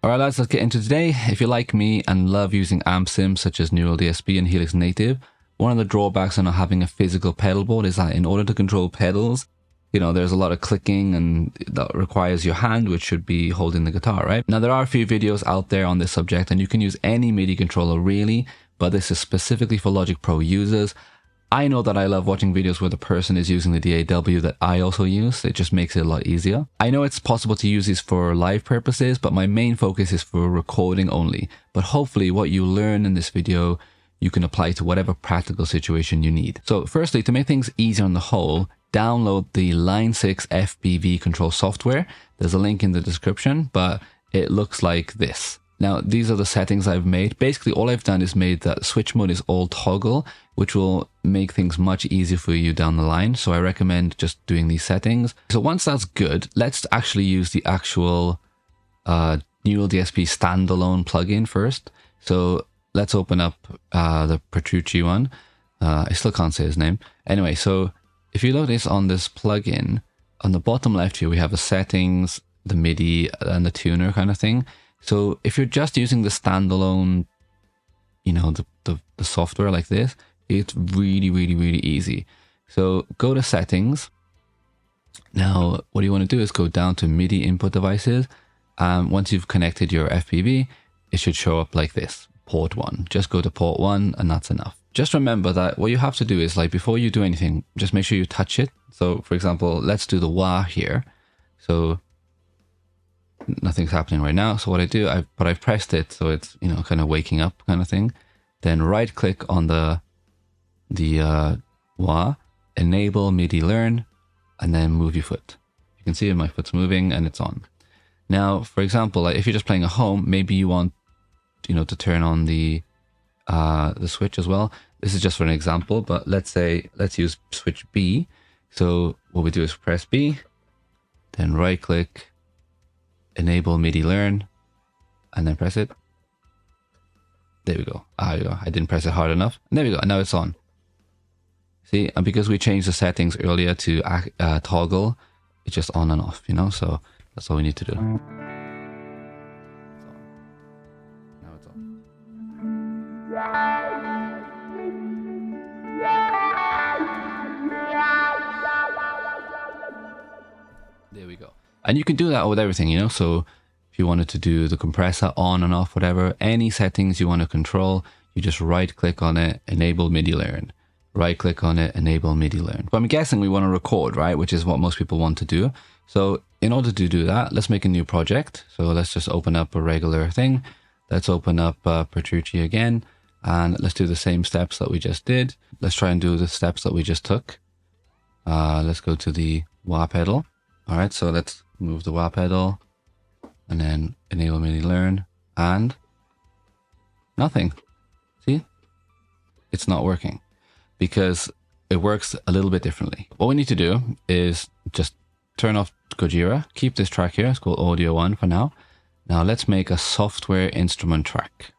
Alright lads, let's get into today. If you're like me and love using amp sims such as Neural DSP and Helix Native, one of the drawbacks of not having a physical pedal board is that in order to control pedals, there's a lot of clicking and that requires your hand, which should be holding the guitar, right? Now there are a few videos out there on this subject and you can use any MIDI controller really, but this is specifically for Logic Pro users. I know that I love watching videos where the person is using the DAW that I also use. It just makes it a lot easier. I know it's possible to use these for live purposes, but my main focus is for recording only. But hopefully what you learn in this video, you can apply to whatever practical situation you need. So firstly, to make things easier on the whole, download the Line6 FBV Control software. There's a link in the description, but it looks like this. Now, these are the settings I've made. Basically, all I've done is made that switch mode is all toggle, which will make things much easier for you down the line. So I recommend just doing these settings. So once that's good, let's actually use the actual Neural DSP standalone plugin first. So let's open up the Petrucci one. I still can't say his name. Anyway, so if you notice on this plugin, on the bottom left here, we have the settings, the MIDI, and the tuner kind of thing. So if you're just using the standalone, the software like this, it's really, really, really easy. So go to settings. Now, what you want to do is go down to MIDI input devices. Once you've connected your FPV, it should show up like this, port 1. Just go to port 1 and that's enough. Just remember that what you have to do is before you do anything, just make sure you touch it. So for example, let's do the wah here. So nothing's happening right now. So what I do, I've pressed it. So it's, kind of waking up kind of thing. Then right click on the wah, enable MIDI learn, and then move your foot. You can see my foot's moving and it's on. Now, for example, if you're just playing at home, maybe you want, to turn on the switch as well. This is just for an example, but let's use switch B. So what we do is press B, then right click, enable MIDI learn, and then press it. There we go. There we go. I didn't press it hard enough. And there we go. And now it's on. See, and because we changed the settings earlier to toggle, it's just on and off, so that's all we need to do. Now it's on. There we go. And you can do that with everything, so if you wanted to do the compressor on and off, whatever, any settings you want to control, you just right click on it, enable MIDI learn. Right click on it, enable MIDI learn. But I'm guessing we want to record, right? Which is what most people want to do. So in order to do that, let's make a new project. So let's just open up a regular thing. Let's open up Petrucci again. And let's do the same steps that we just did. Let's try and do the steps that we just took. Let's go to the wah pedal. All right, so let's move the wah pedal and then enable MIDI learn and nothing. See, it's not working because it works a little bit differently. What we need to do is just turn off Gojira, keep this track here. It's called Audio 1 for now. Now let's make a software instrument track.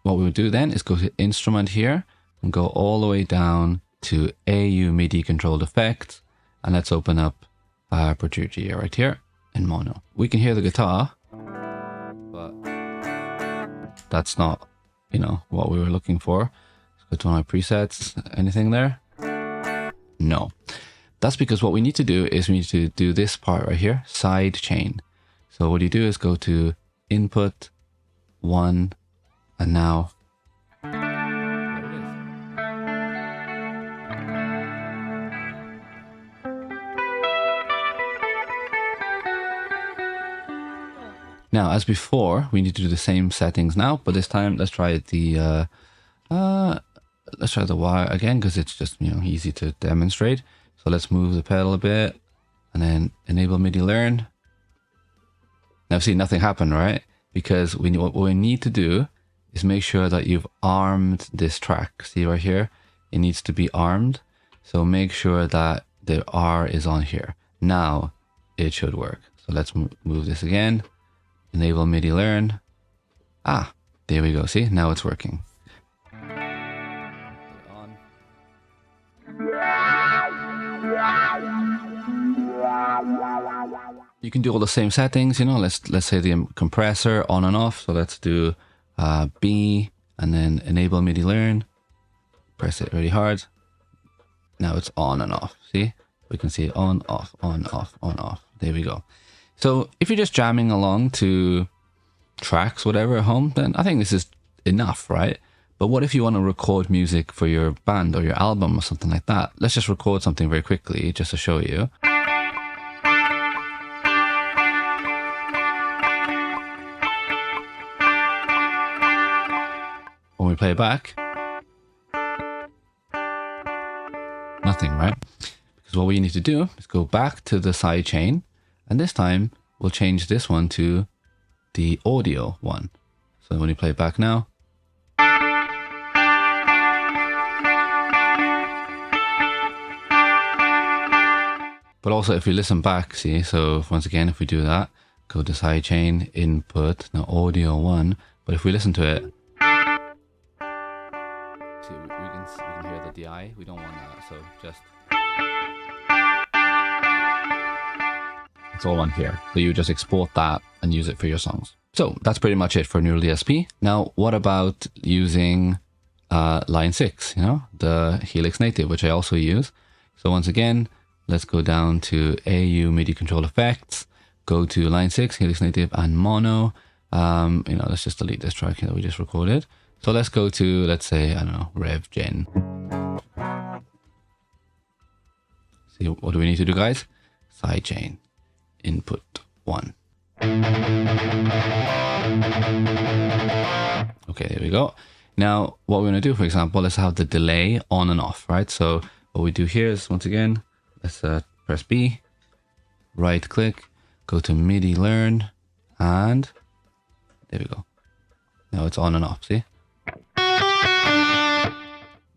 What we'll do then is go to instrument here and go all the way down to AU MIDI controlled effects. And let's open up Petrucci right here in mono. We can hear the guitar, but that's not, what we were looking for. Let's go to my presets. Anything there? No. That's because what we need to do is we need to do this part right here, side chain. So what you do is go to input 1 and now Now, as before, we need to do the same settings now, but this time let's try the wire again because it's just easy to demonstrate. So let's move the pedal a bit and then enable MIDI learn. Now see, nothing happened, right? Because what we need to do is make sure that you've armed this track. See right here, it needs to be armed. So make sure that the R is on here. Now it should work. So let's move this again. Enable MIDI learn. There we go. See, now it's working. You can do all the same settings, you know, let's say the compressor on and off. So let's do B and then enable MIDI learn, press it really hard. Now it's on and off, see? We can see on, off, on, off, on, off. There we go. So if you're just jamming along to tracks, whatever at home, then I think this is enough, right? But what if you want to record music for your band or your album or something like that? Let's just record something very quickly just to show you. When we play it back, nothing, right? Because what we need to do is go back to the side chain, and this time we'll change this one to the audio one. So when you play it back now, but also if we listen back, see, so once again, if we do that, go to side chain, input, now audio one, but if we listen to it, see, we can hear the DI, we don't want that, so just, it's all on here. So you just export that and use it for your songs. So that's pretty much it for Neural DSP. Now, what about using Line 6, you know, the Helix native, which I also use. So once again, let's go down to AU MIDI control effects, go to Line 6, Helix native and mono. You know, let's just delete this track that we just recorded. So let's go to, let's say, I don't know, Rev Gen. See, what do we need to do, guys? Sidechain, input 1. Okay, there we go. Now, what we're going to do, for example, let's have the delay on and off, right? So what we do here is, once again, let's press B, right click, go to MIDI learn, and there we go. Now it's on and off, see?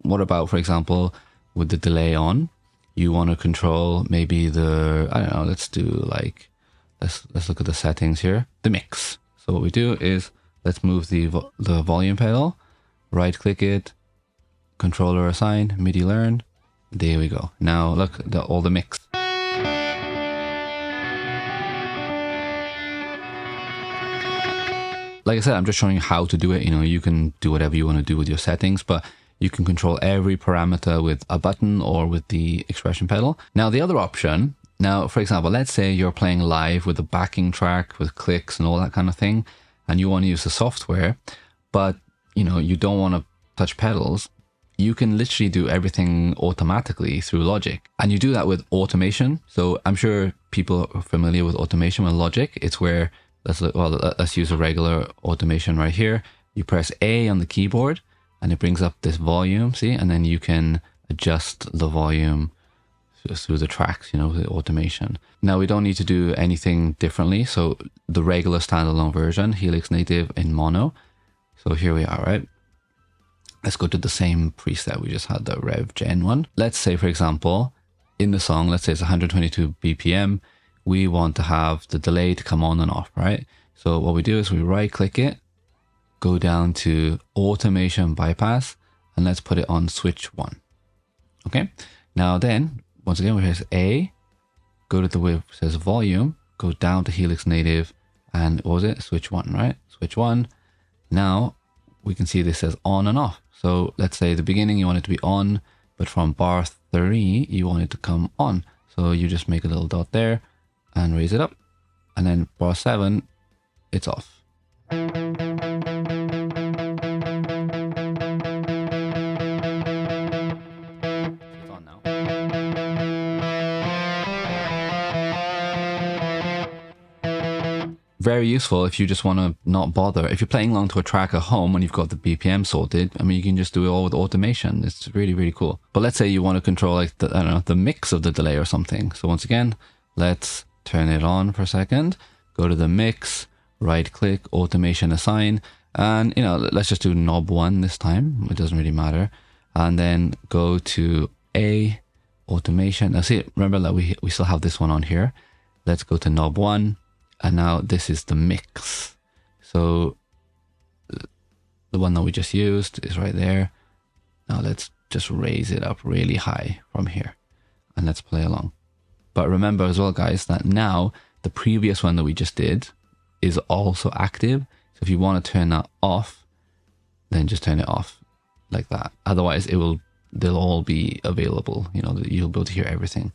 What about, for example, with the delay on, you want to control maybe the, I don't know, let's do like, let's look at the settings here, the mix. So what we do is, let's move the volume pedal, right click it, controller assign, MIDI learn. There we go. Now look, all the mix. Like I said, I'm just showing you how to do it. You know, you can do whatever you want to do with your settings, but you can control every parameter with a button or with the expression pedal. Now the other option, now for example, let's say you're playing live with a backing track with clicks and all that kind of thing, and you want to use the software, but you know, you don't want to touch pedals. You can literally do everything automatically through Logic, and you do that with automation. So I'm sure people are familiar with automation with Logic. It's where, let's use a regular automation right here. You press A on the keyboard and it brings up this volume, see, and then you can adjust the volume through the tracks, you know, the automation. Now we don't need to do anything differently. So the regular standalone version, Helix native in mono. So here we are, right? Let's go to the same preset we just had, the Rev Gen one. Let's say, for example, in the song, let's say it's 122 BPM. We want to have the delay to come on and off, right? So what we do is we right click it, go down to automation bypass, and let's put it on switch 1. Okay. Now then, once again, we press A, go to the where it says volume, go down to Helix native, and what was it? Switch 1, right? Switch 1. Now we can see this says on and off. So let's say the beginning you want it to be on, but from bar 3 you want it to come on. So you just make a little dot there and raise it up, and then bar 7 it's off. It's on now. Very useful if you just want to not bother. If you're playing along to a track at home and you've got the BPM sorted, I mean, you can just do it all with automation. It's really, really cool. But let's say you want to control like the, I don't know, the mix of the delay or something. So once again, let's turn it on for a second, go to the mix, right click, automation assign, and you know, let's just do knob 1 this time. It doesn't really matter. And then go to A, automation. Now see, remember that we still have this one on here. Let's go to knob 1. And now this is the mix. So the one that we just used is right there. Now let's just raise it up really high from here and let's play along. But remember as well, guys, that now the previous one that we just did is also active. So if you want to turn that off, then just turn it off like that. Otherwise they'll all be available, you know, you'll be able to hear everything.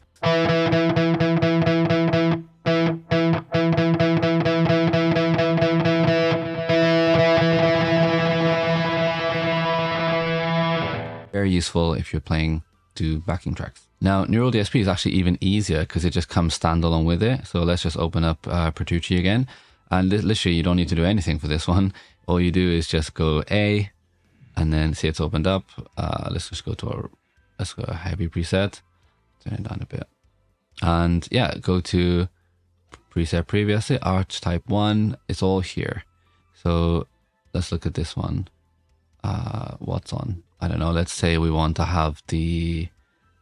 Very useful if you're playing to backing tracks. Now, Neural DSP is actually even easier because it just comes standalone with it. So let's just open up Petrucci again. And literally, you don't need to do anything for this one. All you do is just go A, and then see it's opened up. Let's just go to let's go heavy preset, turn it down a bit. And yeah, go to preset previously, arch type 1, it's all here. So let's look at this one. What's on? I don't know, let's say we want to have the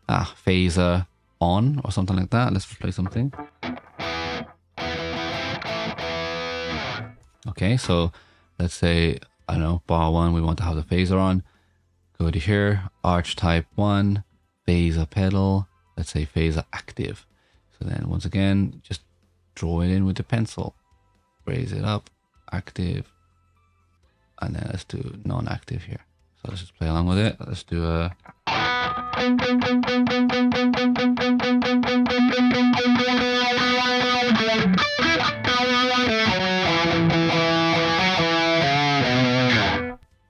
phaser on or something like that. Let's play something. Okay, so let's say, I don't know, bar 1, we want to have the phaser on. Go to here, arch type 1, phaser pedal, let's say phaser active. So then once again, just draw it in with the pencil, raise it up, active, and then let's do non-active here. So let's just play along with it. Let's do a...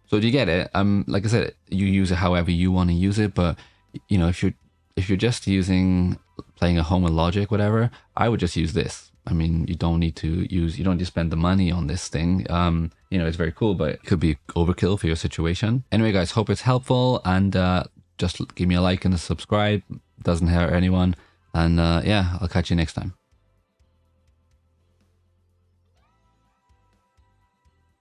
So do you get it? Like I said, you use it however you want to use it, but you know, if you're just playing at home with Logic, whatever, I would just use this. I mean, you don't need to spend the money on this thing. You know, it's very cool, but it could be overkill for your situation. Anyway, guys, hope it's helpful, and just give me a like and a subscribe. Doesn't hurt anyone. And yeah, I'll catch you next time.